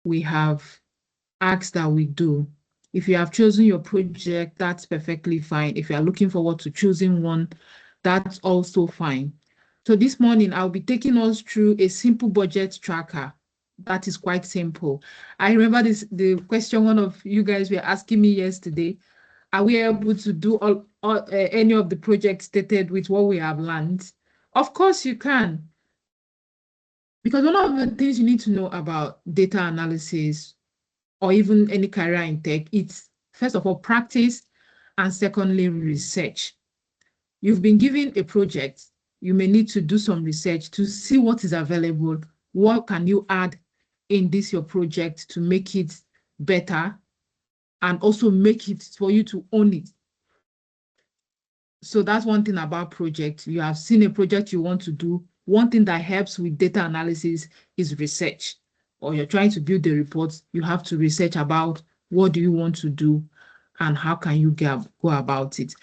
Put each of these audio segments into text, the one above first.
we have acts that we do. If you have chosen your project, that's perfectly fine. If you are looking forward to choosing one, that's also fine. So this morning, I'll be taking us through a simple budget tracker. That is quite simple. I remember the question one of you guys were asking me yesterday. Are we able to do any of the projects stated with what we have learned? Of course you can. Because one of the things you need to know about data analysis or even any career in tech, it's first of all practice and secondly research. You've been given a project, you may need to do some research to see what is available, what can you add in this your project to make it better and also make it for you to own it. So that's one thing about project. You have seen a project you want to do. One thing that helps with data analysis is research. Or you're trying to build the reports, you have to research about what do you want to do and how can you go about it.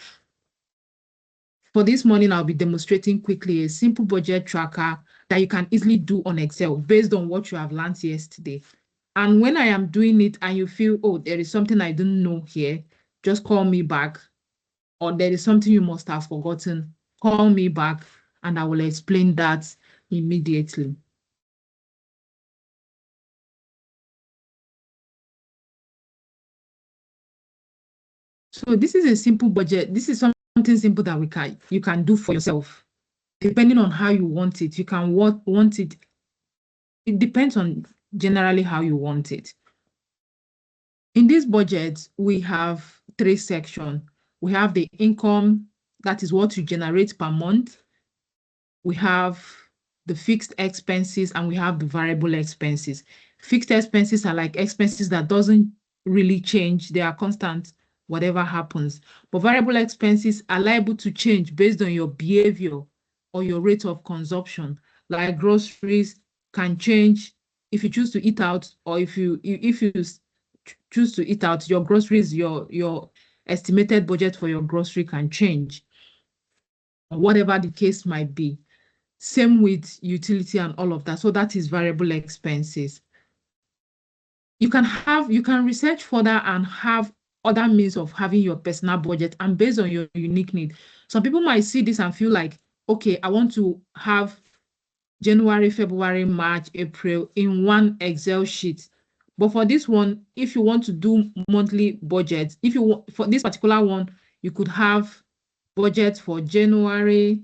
For this morning, I'll be demonstrating quickly a simple budget tracker that you can easily do on Excel based on what you have learned yesterday. And when I am doing it and you feel, oh, there is something I didn't know here, just call me back. Or there is something you must have forgotten, call me back and I will explain that immediately. So this is a simple budget. This is something simple that you can do for yourself, depending on how you want it. You can want it. It depends on generally how you want it. In this budget, we have 3 sections. We have the income, that is what you generate per month. We have the fixed expenses and we have the variable expenses. Fixed expenses are like expenses that doesn't really change. They are constant, whatever happens. But variable expenses are liable to change based on your behavior or your rate of consumption. Like groceries can change if you choose to eat out, or if you choose to eat out, your groceries, your estimated budget for your grocery can change, or whatever the case might be. Same with utility and all of that. So that is variable expenses. You can research further and have other means of having your personal budget and based on your unique need. Some people might see this and feel like, okay, I want to have January, February, March, April in one Excel sheet. But for this one, if you want to do monthly budget, if you want for this particular one, you could have budget for January,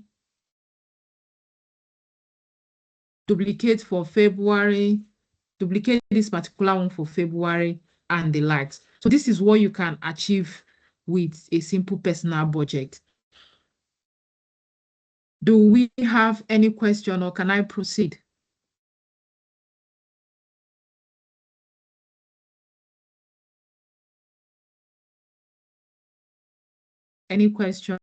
duplicate for February, duplicate this particular one for February and the likes. So this is what you can achieve with a simple personal budget. Do we have any question or can I proceed? Any question?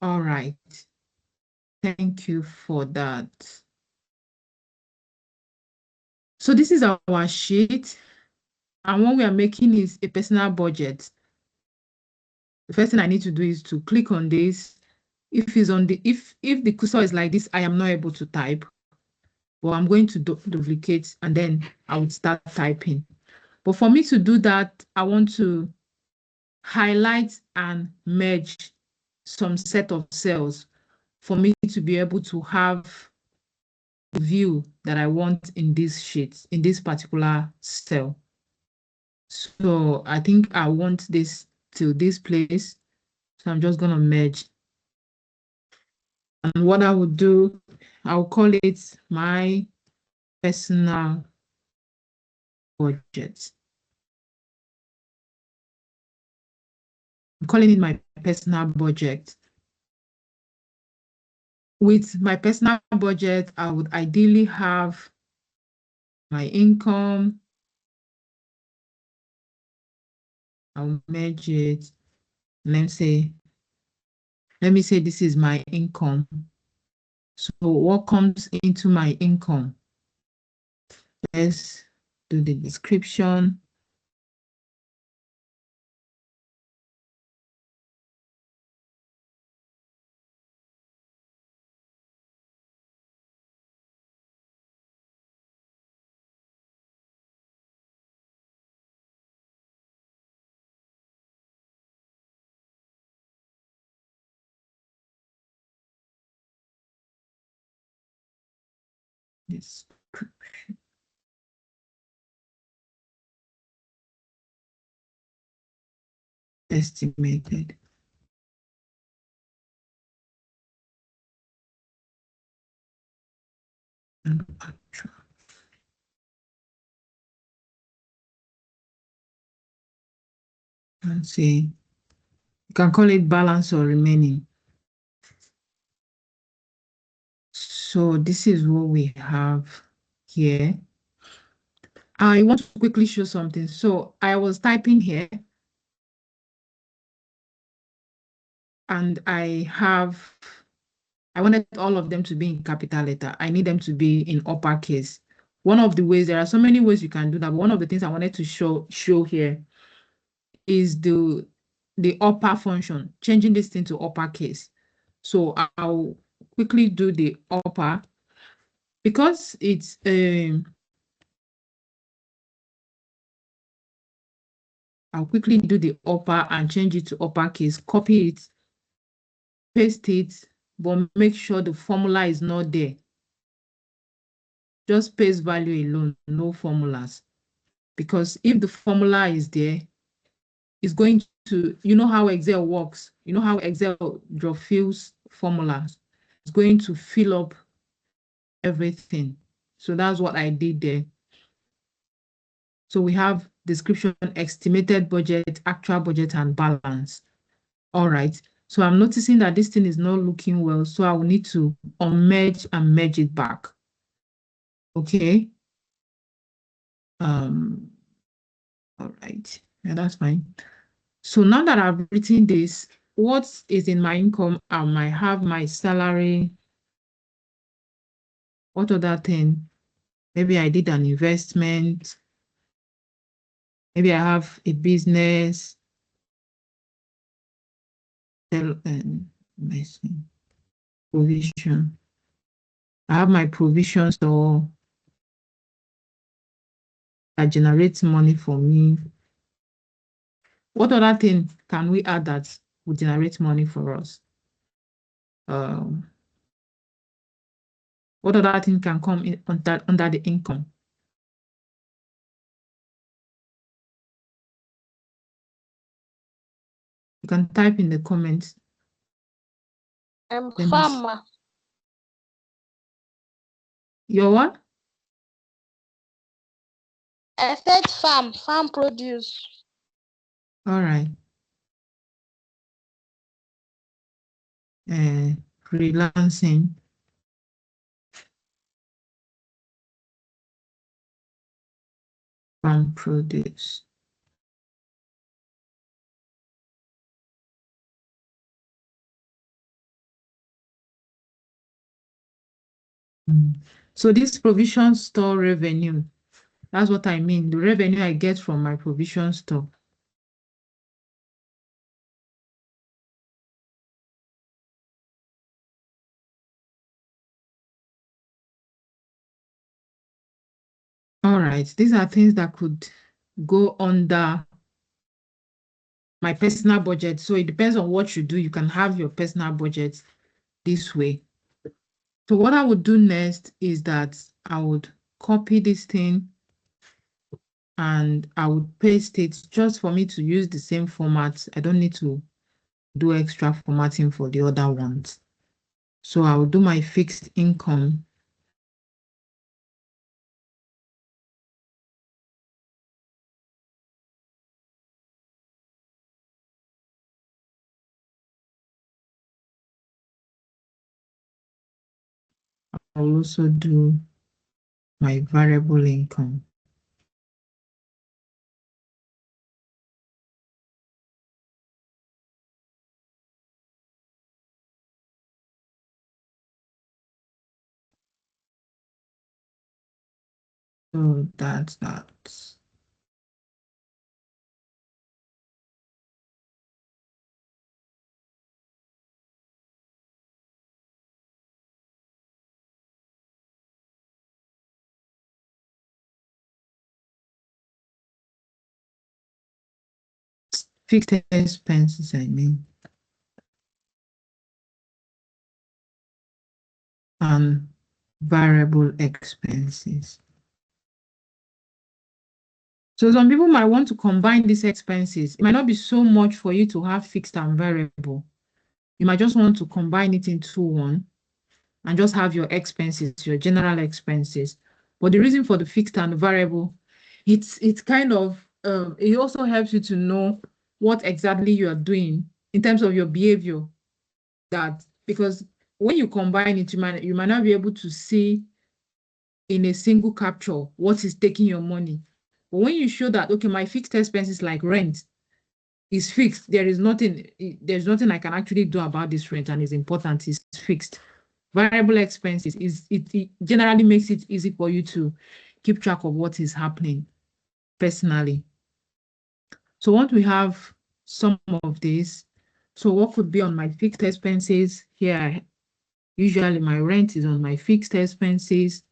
All right. Thank you for that. So this is our sheet. And what we are making is a personal budget. The first thing I need to do is to click on this. If the cursor is like this, I am not able to type. But I'm going to duplicate and then I would start typing. But for me to do that, I want to highlight and merge some set of cells for me to be able to have the view that I want in this sheet, in this particular cell. So I think I want this to this place. So I'm just going to merge. And what I would do, I'll call it my personal budget. I'm calling it my personal budget. With my personal budget, I would ideally have my income. I'll merge it. Let me say this is my income. So what comes into my income? Let's do the description. description. Estimated. And actual. Let's see. You can call it balance or remaining. So this is what we have here. I want to quickly show something. So I was typing here and I wanted all of them to be in capital letter. I need them to be in uppercase. One of the ways, there are so many ways you can do that, but one of the things I wanted to show here is the upper function, changing this thing to uppercase. So I'll quickly do the upper because it's I'll quickly do the upper and change it to uppercase, copy it, paste it, but make sure the formula is not there. Just paste value alone, no formulas. Because if the formula is there, it's going to, you know how Excel works. You know how Excel draw fills formulas. It's going to fill up everything. So that's what I did there. So we have description, estimated budget, actual budget, and balance. All right. So I'm noticing that this thing is not looking well. So I will need to unmerge and merge it back. Okay. All right. Yeah, that's fine. So now that I've written this, what is in my income? I might have my salary. What other thing? Maybe I did an investment. Maybe I have a business. Provision. I have my provisions or that generates money for me. What other thing can we add that will generate money for us? What other thing can come in under the income? You can type in the comments. Farmer. Your what? I said farm produce. All right. Freelancing. Farm produce. So this provision store revenue, that's what I mean. The revenue I get from my provision store. All right, these are things that could go under my personal budget. So it depends on what you do. You can have your personal budget this way. So what I would do next is that I would copy this thing and I would paste it just for me to use the same format. I don't need to do extra formatting for the other ones. So I will do my fixed income. I'll also do my variable income. So that's that. Fixed expenses, I mean. And variable expenses. So some people might want to combine these expenses. It might not be so much for you to have fixed and variable. You might just want to combine it into one and just have your expenses, your general expenses. But the reason for the fixed and variable, it's kind of it also helps you to know what exactly you are doing in terms of your behavior. That because when you combine it, you might not be able to see in a single capture what is taking your money. But when you show that, okay, my fixed expenses like rent is fixed, there's nothing I can actually do about this rent and it's important, it's fixed. Variable expenses it generally makes it easy for you to keep track of what is happening personally. So once we have some of this, so what could be on my fixed expenses here? Usually my rent is on my fixed expenses.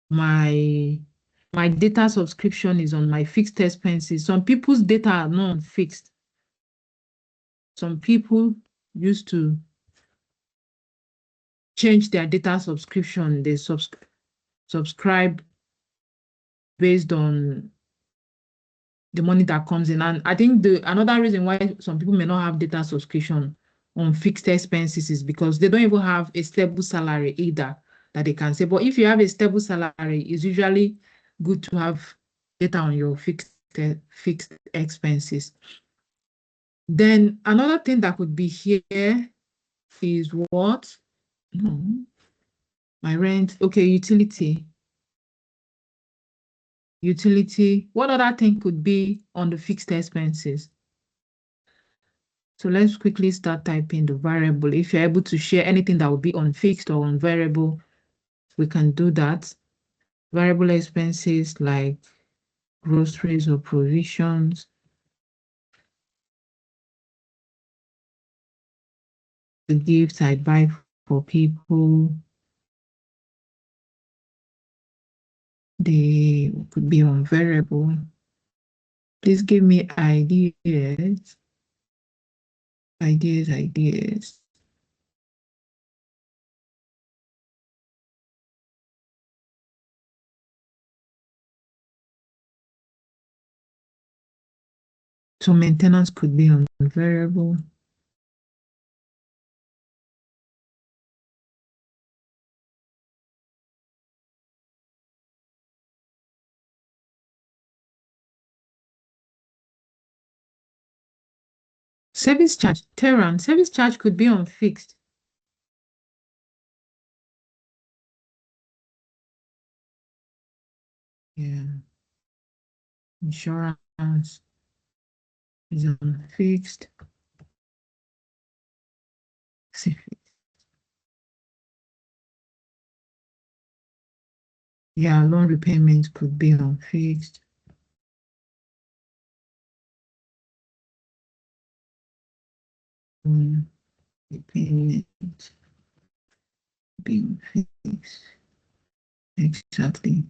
My data subscription is on my fixed expenses. Some people's data are not fixed. Some people used to change their data subscription. They subscribe based on the money that comes in. And I think another reason why some people may not have data subscription on fixed expenses is because they don't even have a stable salary either that they can say. But if you have a stable salary, it's usually good to have data on your fixed expenses. Then another thing that could be here is what? No, my rent. Okay, utility. Utility. What other thing could be on the fixed expenses? So let's quickly start typing the variable. If you're able to share anything that will be on fixed or on variable, we can do that. Variable expenses like groceries or provisions. The gifts I buy for people. They could be on variable. Please give me ideas. Ideas. So maintenance could be on variable. Service charge, Terran, service charge could be on fixed. Yeah. Insurance is on fixed. Yeah, loan repayment could be on fixed. Repayment being fixed. Exactly.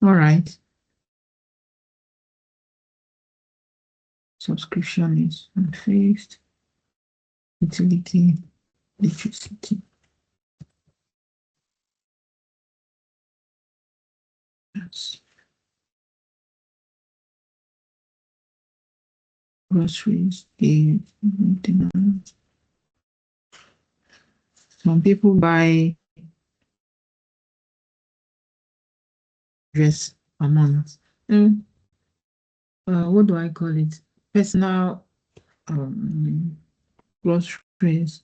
All right. Subscription is on fixed. Utility, electricity. That's groceries, maintenance. Some people buy dress a month. What do I call it? Personal groceries,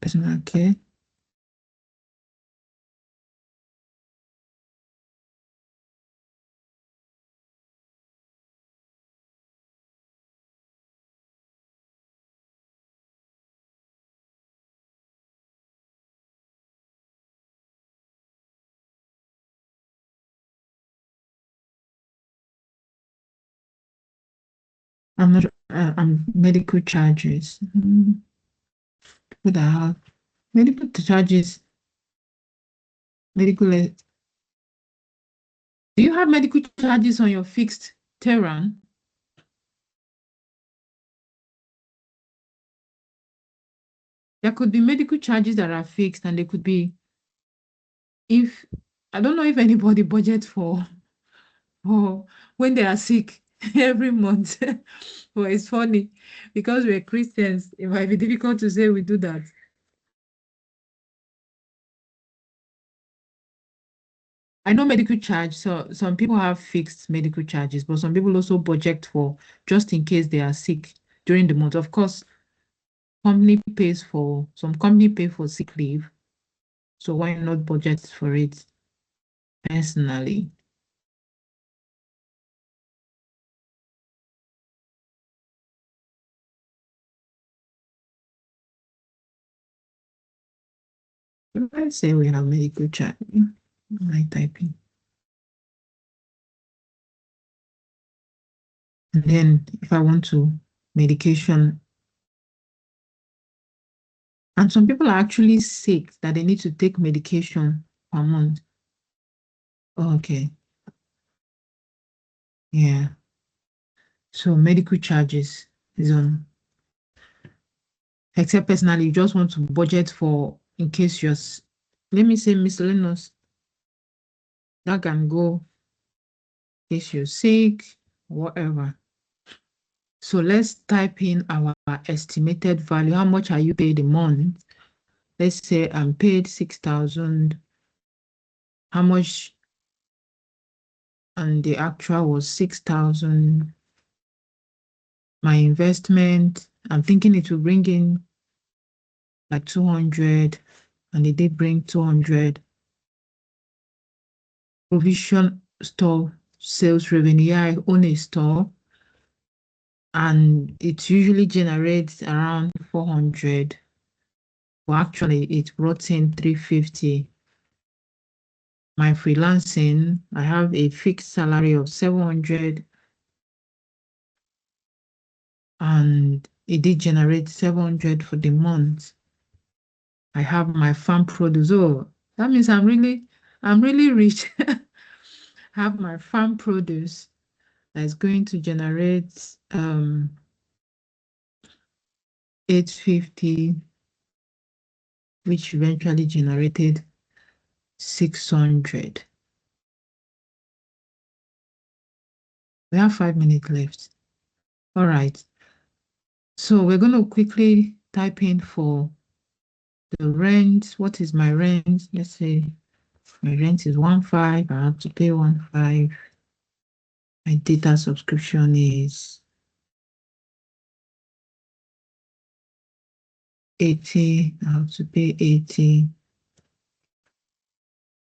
personal care. I'm not. I'm medical charges. People that have medical charges. Medical. Do you have medical charges on your fixed terrain? There could be medical charges that are fixed, and they could be if I don't know if anybody budget for when they are sick every month. But it's funny because we're Christians. It might be difficult to say we do that. I know medical charge, so some people have fixed medical charges, but some people also budget for just in case they are sick during the month. Of course, some company pay for sick leave. So why not budget for it personally? Let's say we have medical charge. I type in. And then if I want to medication, and some people are actually sick that they need to take medication per month. Okay, yeah. So medical charges is on, except personally, you just want to budget for in case let me say miscellaneous, that can go in case you're sick, whatever. So let's type in our estimated value. How much are you paid a month? Let's say I'm paid 6,000. How much? And the actual was 6,000. My investment, I'm thinking it will bring in like 200, and it did bring 200. Provision store sales revenue. Yeah, I own a store, and it usually generates around 400. Well, actually, it brought in 350. My freelancing, I have a fixed salary of 700, and it did generate 700 for the month. I have my farm produce. Oh, that means I'm really rich. Have my farm produce that is going to generate 850, which eventually generated 600. We have 5 minutes left. All right. So we're going to quickly type in for the rent. What is my rent? Let's say my rent is 1.5. I have to pay 1.5. My data subscription is 80. I have to pay 80.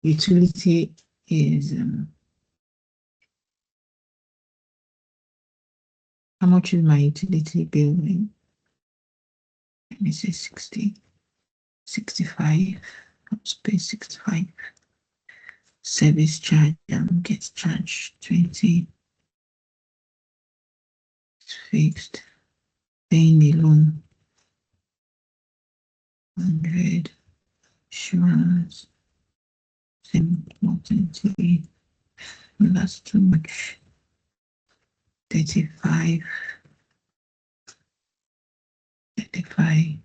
Utility is how much is my utility bill? Let me say 60, 65. I have to pay 65. Service charge gets charged 20. It's fixed. Paying the loan 100. Insurance 7.20. That's too much. 35. 35.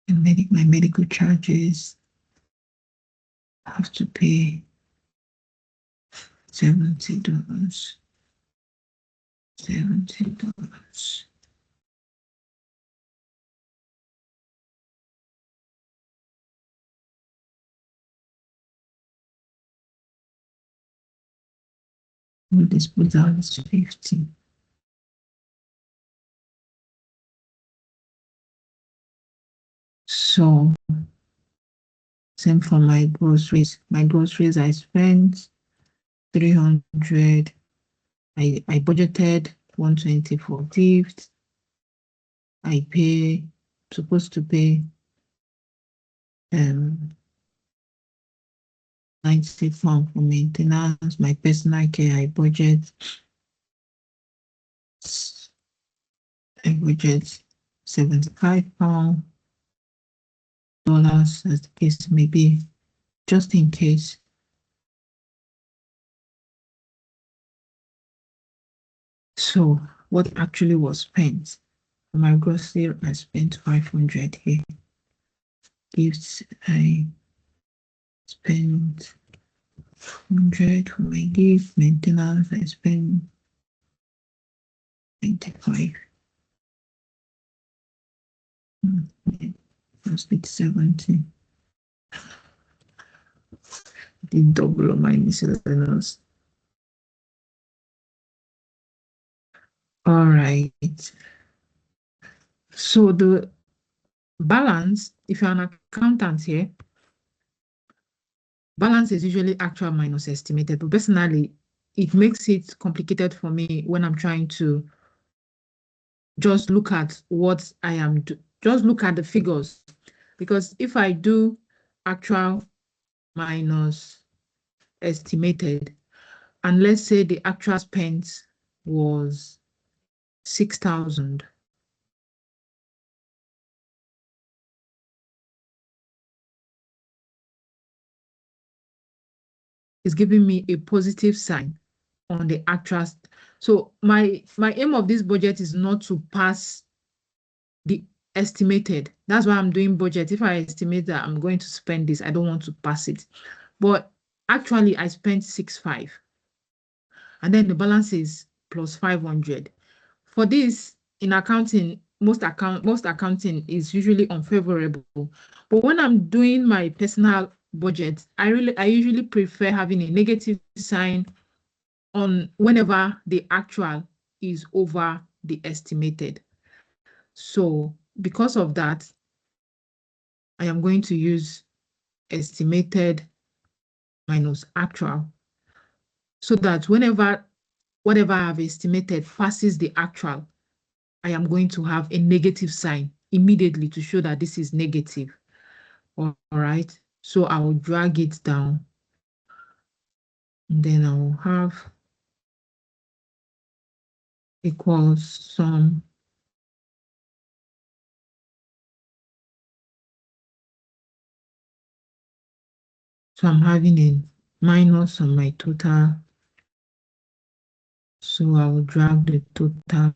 And my medical charges, I have to pay $70. $70. This puts out is 50. So same for my groceries. My groceries I spent 300. I budgeted 120 for gifts. Supposed to pay 90 pounds for maintenance. My personal care I budget I budget £75, as the case may be, just in case. So what actually was spent? For my grocery, I spent 500 here. Gifts, I spent 100 for my gift. Maintenance, I spent 95. Let's split 70. The double of my miscellaneous. All right. So the balance, if you're an accountant here, balance is usually actual minus estimated. But personally, it makes it complicated for me when I'm trying to just look at what I am, just look at the figures. Because if I do actual minus estimated, and let's say the actual spent was 6,000. It's giving me a positive sign on the actual. So my aim of this budget is not to pass the estimated. That's why I'm doing budget. If I estimate that I'm going to spend this, I don't want to pass it. But actually, I spent 6,500. And then the balance is plus 500. For this, in accounting, most accounting is usually unfavorable. But when I'm doing my personal budget, I usually prefer having a negative sign on whenever the actual is over the estimated. So because of that, I am going to use estimated minus actual so that whenever whatever I have estimated passes the actual, I am going to have a negative sign immediately to show that this is negative. All right. So I will drag it down. And then I will have equals sum. So I'm having a minus on my total. So I will drag the total.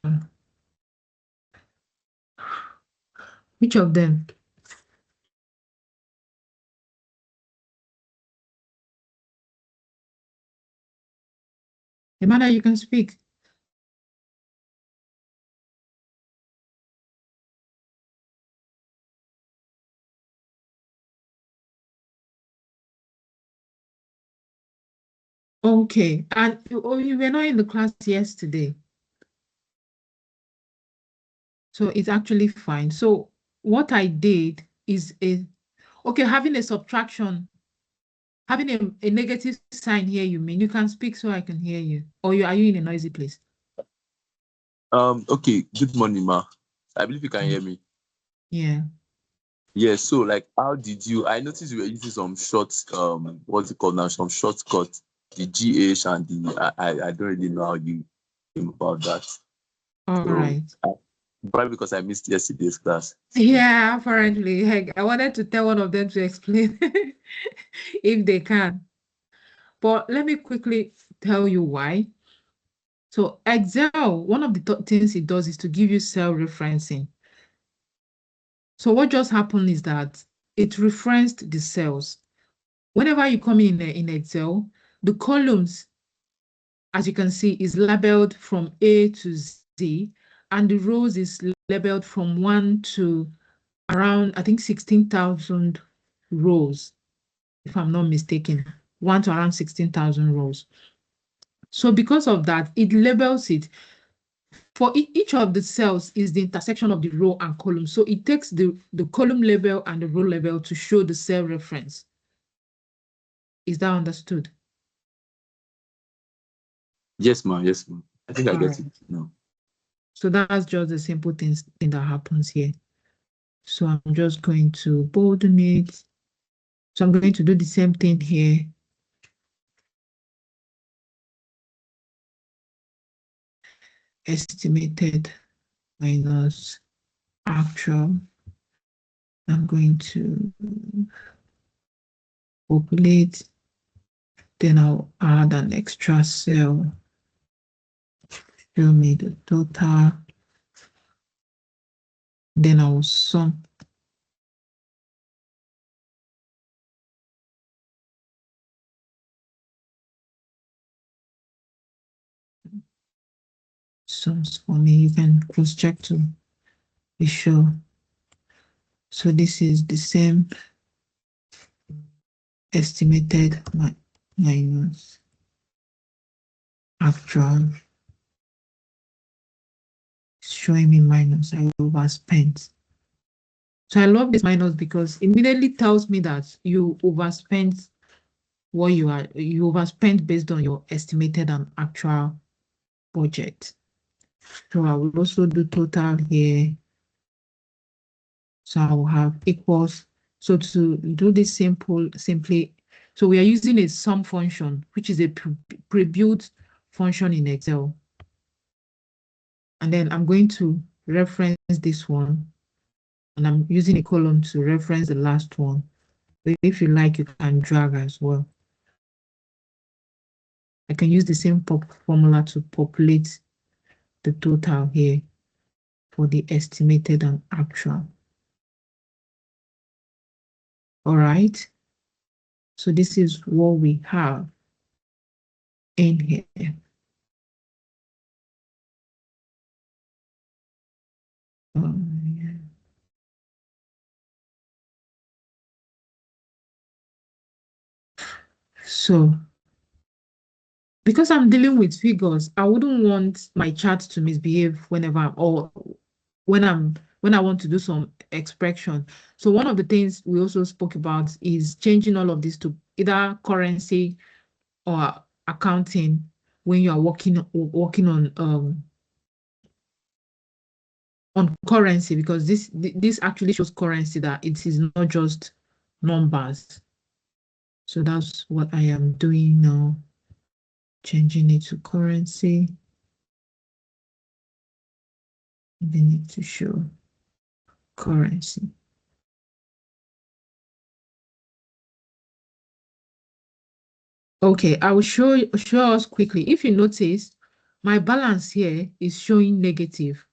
Which of them? Amanda, you can speak. Okay. And you were not in the class yesterday. So it's actually fine. So what I did is having a subtraction, having a negative sign here, you mean? You can speak so I can hear you. Or are you in a noisy place? Okay, good morning, ma. I believe you can hear me. Yeah. Yeah, so like how did you I noticed you were using some short what's it called now? Some shortcut, the GH and the I don't really know how you came about that. All So right. probably because I missed yesterday's class. Yeah, apparently. Heck, I wanted to tell one of them to explain if they can. But let me quickly tell you why. So Excel, one of the things it does is to give you cell referencing. So what just happened is that it referenced the cells. Whenever you come in Excel, the columns, as you can see, is labeled from A to Z, and the rows is labeled from 1 to around, I think, 16,000 rows, if I'm not mistaken, 1 to around 16,000 rows. So because of that, it labels it. For each of the cells is the intersection of the row and column. So it takes the column label and the row label to show the cell reference. Is that understood? Yes, ma'am. Yes, ma'am. I think I get Alright. it now. So that's just the simple thing that happens here. So I'm just going to bolden it. So I'm going to do the same thing here. estimated minus actual. I'm going to populate, then I'll add an extra cell, show me the total, then I will sum. Sums for me, you can cross check to be sure. So this is the same estimated minus actual, showing me minus. I overspent. So I love this minus because it immediately tells me that you overspent what you overspent based on your estimated and actual budget. So I will also do total here. So I will have equals. So to do this simply, so we are using a sum function, which is a pre-built function in Excel. And then I'm going to reference this one, and I'm using a column to reference the last one. But if you like, you can drag as well. I can use the same formula to populate the total here for the estimated and actual. All right. So this is what we have in here. Yeah. So because I'm dealing with figures, I wouldn't want my chart to misbehave whenever or when I want to do some expression. So one of the things we also spoke about is changing all of this to either currency or accounting when you are working on currency, because this actually shows currency, that it is not just numbers. So that's what I am doing now, changing it to currency. They need to show currency. Okay, I will show us quickly. If you notice, my balance here is showing negative,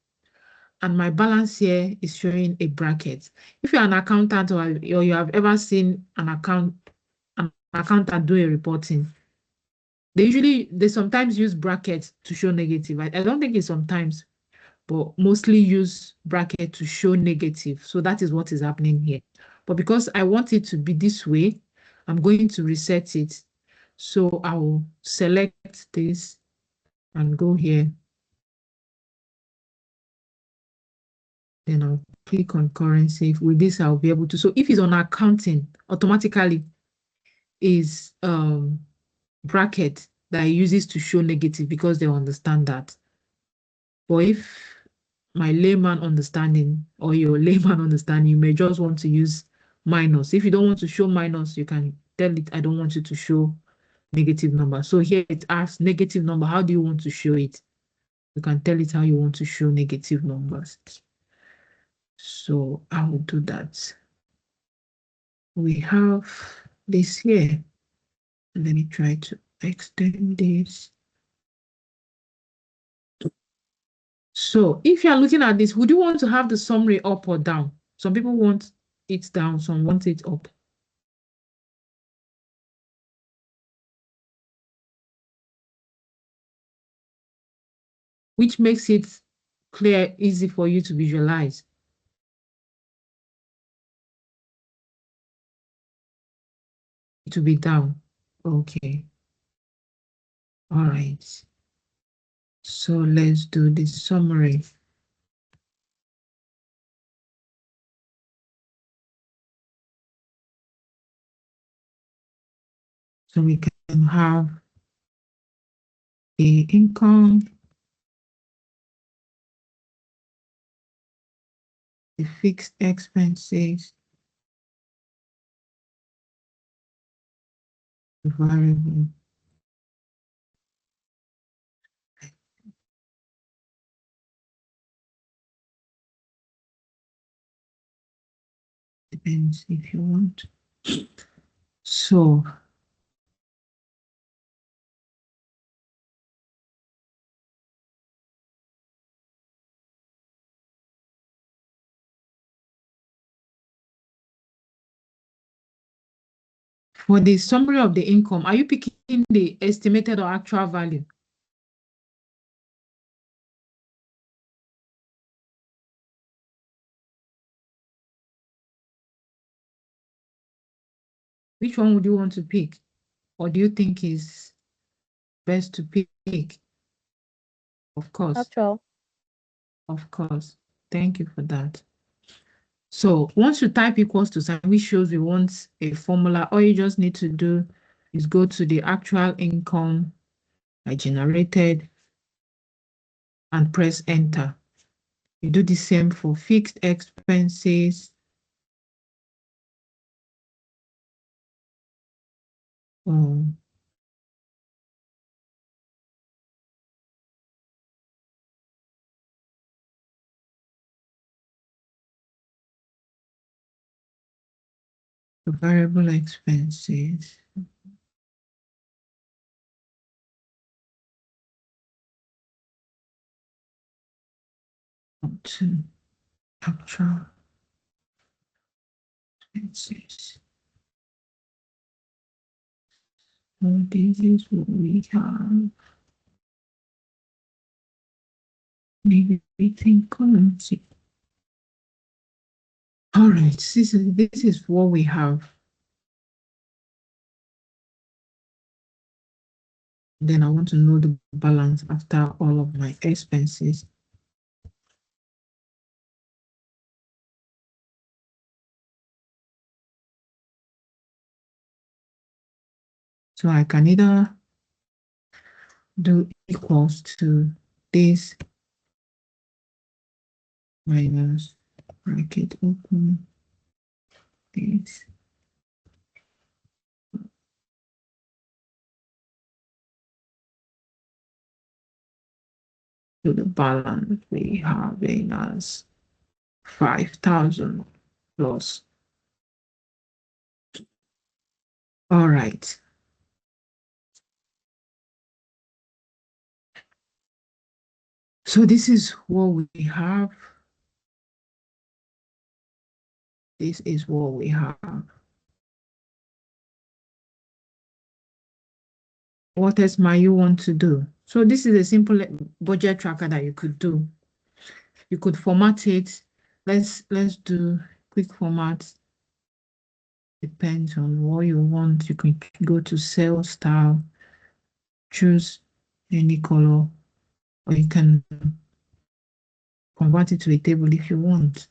and my balance here is showing a bracket. If you're an accountant or you have ever seen an accountant do a reporting, they sometimes use brackets to show negative. I don't think it's sometimes, but mostly use bracket to show negative. So that is what is happening here. But because I want it to be this way, I'm going to reset it. So I will select this and go here. Then I'll click on currency. With this, I'll be able to. So if it's on accounting, automatically is bracket that it uses to show negative because they understand that. But if my layman understanding or your layman understanding, you may just want to use minus. If you don't want to show minus, you can tell it, I don't want you to show negative number. So here it asks negative number. How do you want to show it? You can tell it how you want to show negative numbers. So I will do that. We have this here. Let me try to extend this. So if you are looking at this, would you want to have the summary up or down? Some people want it down, some want it up. Which makes it clear, easy for you to visualize. To be down. Okay. All right. So let's do the summary. So we can have the income, the fixed expenses, the variable. ends if you want. So for the summary of the income, are you picking the estimated or actual value? Which one would you want to pick? Or do you think is best to pick? Of course. Actual. Of course. Thank you for that. So once you type equals to sign, which shows we want a formula, all you just need to do is go to the actual income I generated and press enter. You do the same for fixed expenses. The variable expenses. To actual expenses. So this is what we have. Maybe we think currency. All right, this is what we have. Then I want to know the balance after all of my expenses. So I can either do equals to this minus bracket open this. To the balance we have in as 5,000 plus. All right. So this is what we have. This is what we have. What else might you want to do? So this is a simple budget tracker that you could do. You could format it. Let's do quick format. Depends on what you want. You can go to cell style, choose any color, or you can convert it to a table if you want.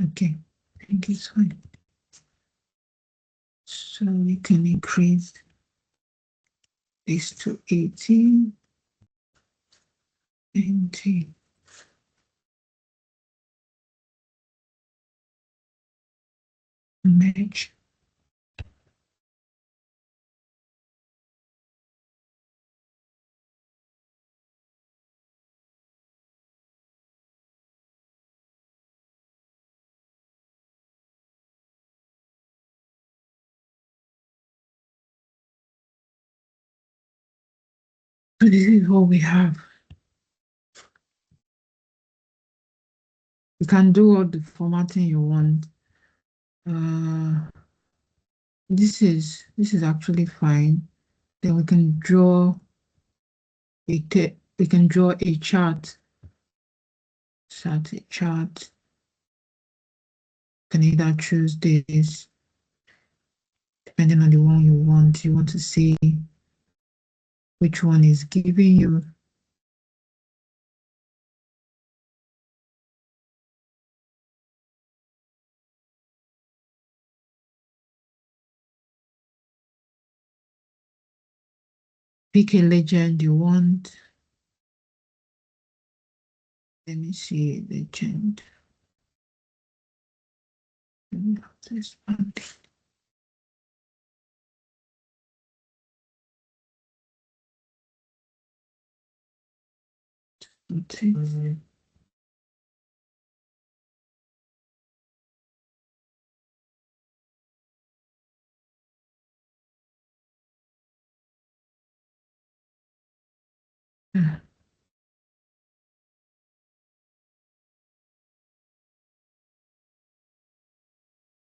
Okay, I think it's fine. So we can increase this to 18, 20. Match. So this is what we have. You can do all the formatting you want. This is actually fine. Then we can draw a chart. Start a chart. You can either choose this, depending on the one you want. You want to see which one is giving you pick a legend you want. Let me see legend. Let me have to expand it. Okay.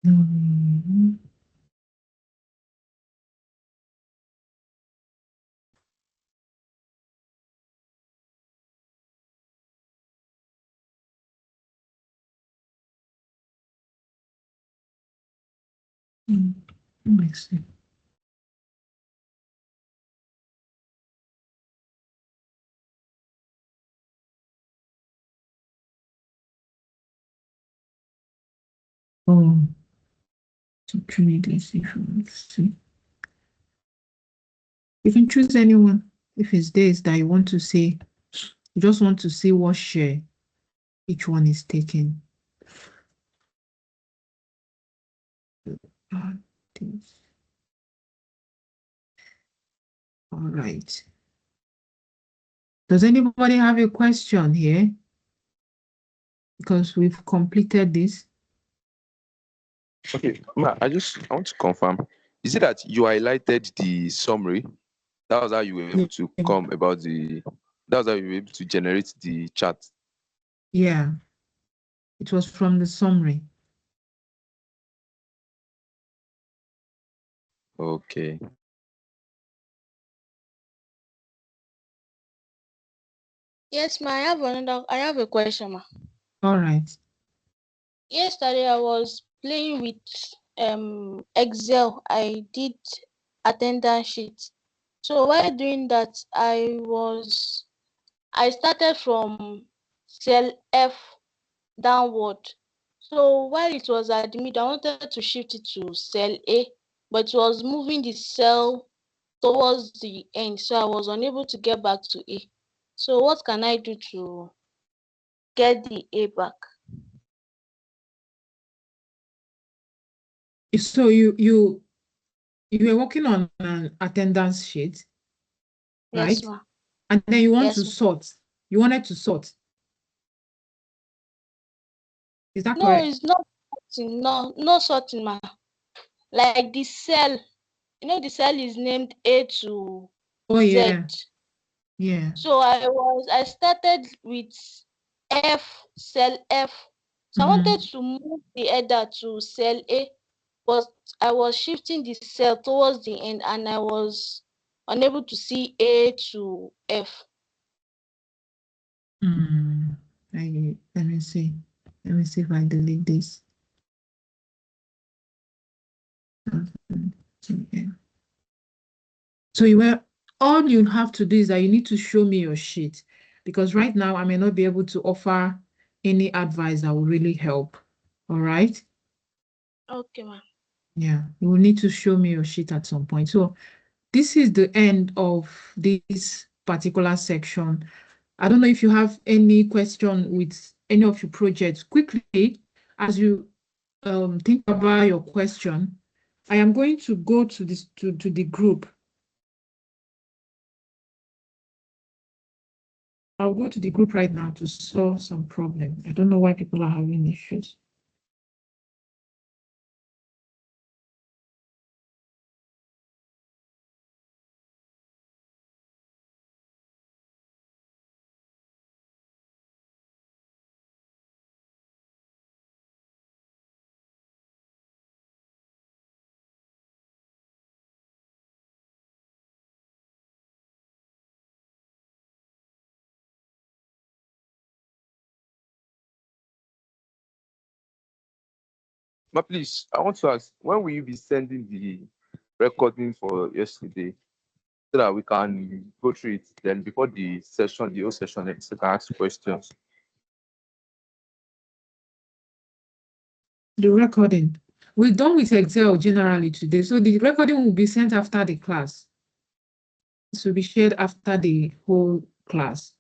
Mhm. Let me see. Oh, so let's see if we want to see. You can choose anyone. If it's days that you want to see, you just want to see what share each one is taking. This. All right. Does anybody have a question here? Because we've completed this. Okay, Ma, I want to confirm. Is it that you highlighted the summary? That was how you were able to come about that was how you were able to generate the chart. Yeah, it was from the summary. Okay. Yes, ma. I have a question, ma. All right. Yesterday I was playing with Excel. I did attendance sheet. So while doing that, I started from cell F downward. So while it was at the mid, I wanted to shift it to cell A, but it was moving the cell towards the end, so I was unable to get back to A. So what can I do to get the A back? So you were working on an attendance sheet, Yes, right? ma. And then you want Yes, to ma. sort. You wanted to sort. Is that No, correct? it's not sorting. No, no sorting, ma. Like the cell, the cell is named A to Oh Z. yeah. So I started with cell F. So I wanted to move the header to cell A, but I was shifting the cell towards the end and I was unable to see A to F. Let me see. Let me see if I delete this. So all you have to do is that you need to show me your sheet, because right now I may not be able to offer any advice that will really help. All right. Okay, ma'am. Yeah, you will need to show me your sheet at some point. So this is the end of this particular section. I don't know if you have any question with any of your projects. Quickly, as you think about your question, I am going to go to this to the group. I'll go to the group right now to solve some problem. I don't know why people are having issues. Ma, please, I want to ask, when will you be sending the recording for yesterday so that we can go through it? Then before the session, the whole session, ends, we can ask questions. The recording. We're done with Excel generally today, so the recording will be sent after the class. This will be shared after the whole class.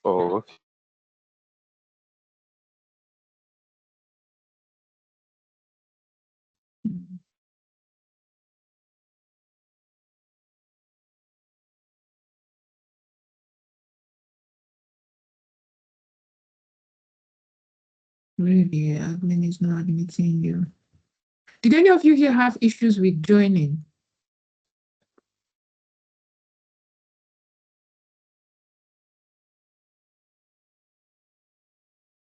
Oh, okay. Really, admin is not admitting you. Did any of you here have issues with joining?